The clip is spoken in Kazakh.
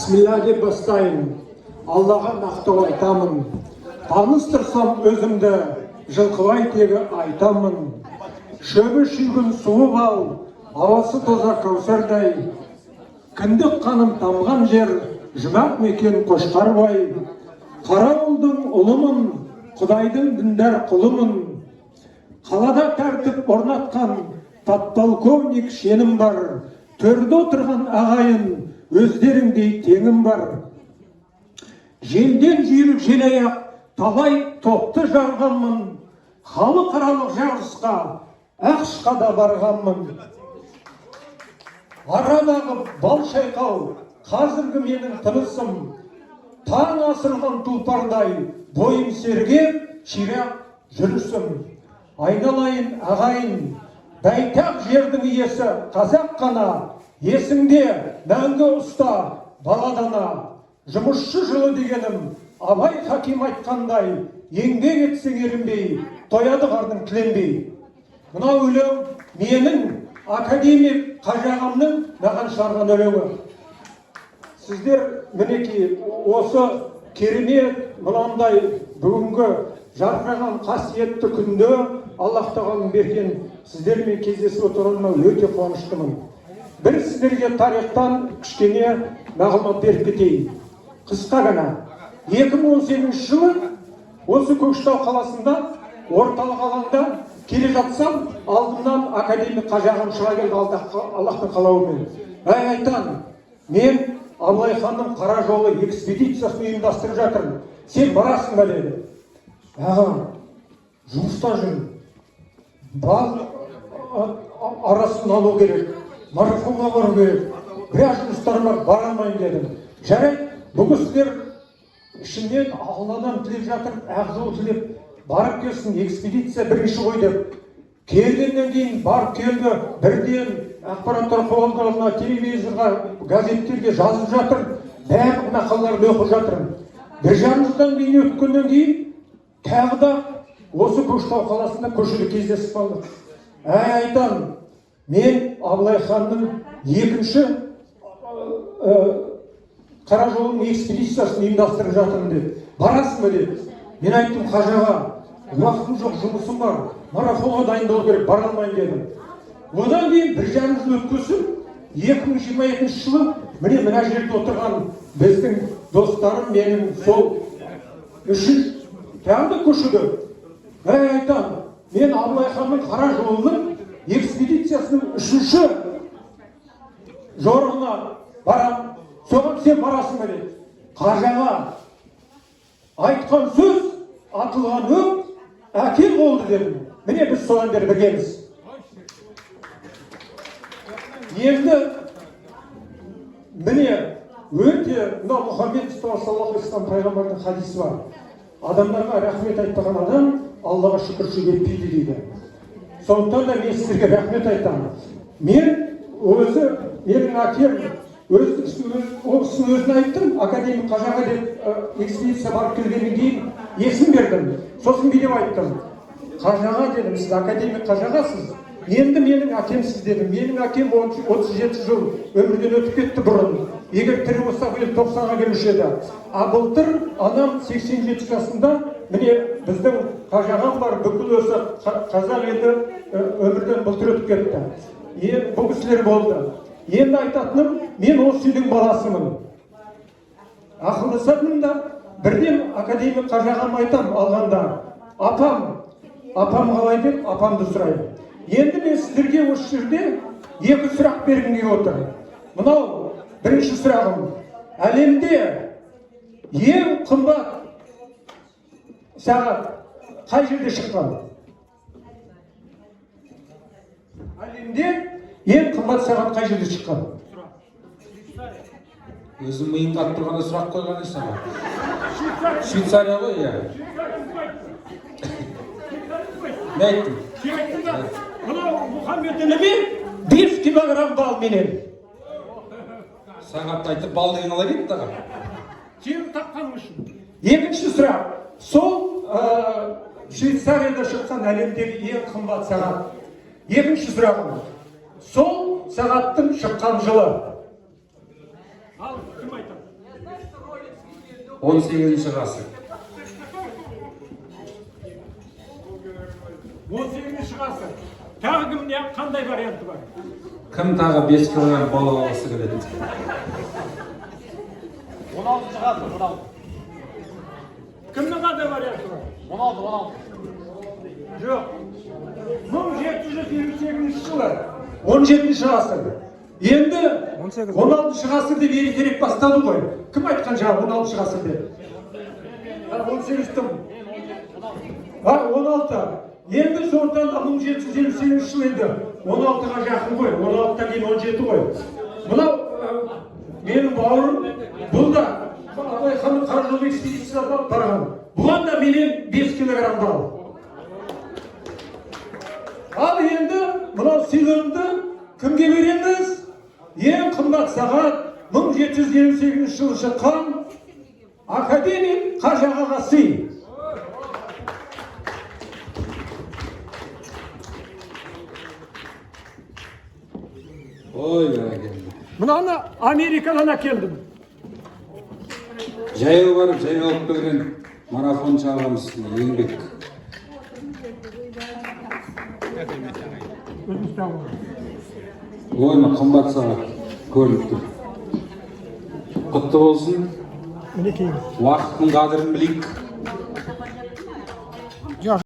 Бисмилла деп бастайын. Аллаға мақтау айтамын. Таныстырсам өзімді, жылқыбай тегі айтамын. Шөбі шүйгін суы бал, ауасы тоза кәусардай. Кіндік қаным тамған жер, жұмақ мекен Қошқарбай. Қарауылдың ұлымын, Құдайдың діндар құлымын. Қалада тәртіп орнатқан подполковник шенім бар. Төрде отырған ағайын, өздеріңдей теңім бар. Желден жүйрік желаяқ, талай топты жарғанмын. Халықаралық жарысқа, Ақшқа да барғанмын. Арадағы бал шайқау, қазіргі менің тынысым. Таң асырған тұлпардай, бойым сергеп, ширақ жүрісім. Айналайын ағайын, байтақ жердің иесі қазақ қана. Есіңде мәңгі ұста баладана. Жұмысшы жылы дегенім, Абай Хаким айтқандай, еңбек етсең ерінбей, тояды қардың тіленбей. Мына өлең менің академик Қажағамның маған шығарған өлеңі. Сіздер мінекей осы керемет мынандай бүгінгі жарқыраған қасиетті күнде Аллах тағаланың берген сіздермен кездесіп отырғаныма өте қуаныштымын. Бір сіздерге тарихтан кішкене мағлұмат беріп кетейін. Қысқа ғана 2018 жылы осы Көкшетау қаласында орталық алаңда келе жатсам, алдымнан академик Қажағам шыға келді Аллахтың қалауымен. Айтан, мен Абылай ханның қара жолы экспедициясын ұйымдастырып жатырмын. Сен барасың ба деді. Ағам, жұмыста жүрмін. Бал арасын алу керек, марафонға бару керек. Біраз жұмыстарыма бара алмайын дедім. Жарайды, бүгін сіздер ішімнен Алладан тілеп жатыр, ақ жол тілеп барып келсін, экспедиция бірінші ғой деп. Келгеннен кейін барып келді, бірден ақпараттар қоғамдарына, телевизорға, газеттерге жазып жатыр, бәрі мақалаларды оқып жатыр. Бір жарым жылдан кейін өткеннен кейін тағы да осы Көкшетау қаласында көшеде кездесіп қалдық. Айтан, мен Абылай ханның екінші қара жолының экспедициясын ұйымдастырып жатырмын деді. Барасың ба деді. Мен айттым, Қажаға, уақытым жоқ, жұмысым бар, марафонға дайындалу керек, бара алмайын дедім. Одан кейін бір жарым жыл өткесін, 2022 жылы мына жерде отырған біздің достарым менің сол үшін тағы да көшеде. Айтам, мен Абылай ханның қара жолының экспедициясының үшінші жорығына барам. Соған сен барасың ба деді. Қажаға, айтқан сөз, атылған өт, әкем болды дедім. Міне біз соған бері біргеміз. Енді міне өте Мұхаммед саллаллаху алейхи вассалам пайғамбардың хадисі бар. Адамдарға рахмет айтпаған адам Аллаға шүкіршілік етпейді дейді. Сондықтан да мен сіздерге рахмет айтамын. Мен өзі, менің әкем өзін айттым, академик Қажаға деп экспедиция барып келгеннен кейін есім бердім. Сосын билеп айттым. Қажаға дедім, сіз академик Қажағасыз. Енді менің әкемсіз дедім. Менің әкем 37 жыл өмірден өтіп кетті бұрын. Егер тірі болса биыл 90-ға келуші еді. А былтыр анам 87 жасында, міне біздің Қажағам бар, бүкіл осы қазақ елі өмірден былтыр өтіп кетті. Бұл кісілер болды. Енді айтатыным, мен осы үйдің баласымын. Ақылдасатыным да, бірден академик Қажағам айтам алғанда. Апам қалай деп, апамды сұраймын. Енді мен сіздерге осы жерде екі сұрақ бергім келіп отыр. Мынау бірінші сұрағым. Әлемде ең қымбат сағат қай жерде шыққан? Әлемде ең қымбат сағат қай жерде шыққан? Өзім миым қатып тұрғанда сұрақ қойған ешсің. Швейцария ғой, иә. Не айттың? Мынау Мұхаммедініме 5 килограмм бал менен. Сағатты айтып, бал деген қалай кетті аға? Сен тапқаның үшін. Екінші сұрақ. Сол Швейцарияда шыққан әлемдегі ең қымбат сағат. Екінші сұрағым. Сол сағаттың шыққан жылы. Kim aytadi? 18 ғасыр. 18 ғасыр. Тағы кімде қандай варианты бар? Кім тағы 5 килограмм балық алғысы келеді? 16 ғасыр, 16. Кімнің қандай варианты бар? 16. Жоқ. 1758 жылы 17 ғасыр. Енді 16 ғасыр деп ертерек бастады ғой. Кім айтқан жаңа 16 ғасыр деп? 18-тім. 16. Енді сондықтан 1758 жыл енді 16-ға жақын ғой. 16-тан кейін 17 ғой. Мынау менің бауырым, бұл да Абылай ханның қара жол экспедициясына барған. Бұған да менен 5 килограмм ал. Ал енді мынау сыйлығымды кімге береміз? Ең қымбат сағат 1758 жылы шыққан академик Қажы ағаға сый. Ой, бәрекелді. Мынаны Америкадан әкелдім. Жаяу барып, жаяу алып келген марафоншы ағамыз еңбек. Ой, қымбат сағат көрініп тұр. Құтты болсын. Уақыттың қадірін білейік.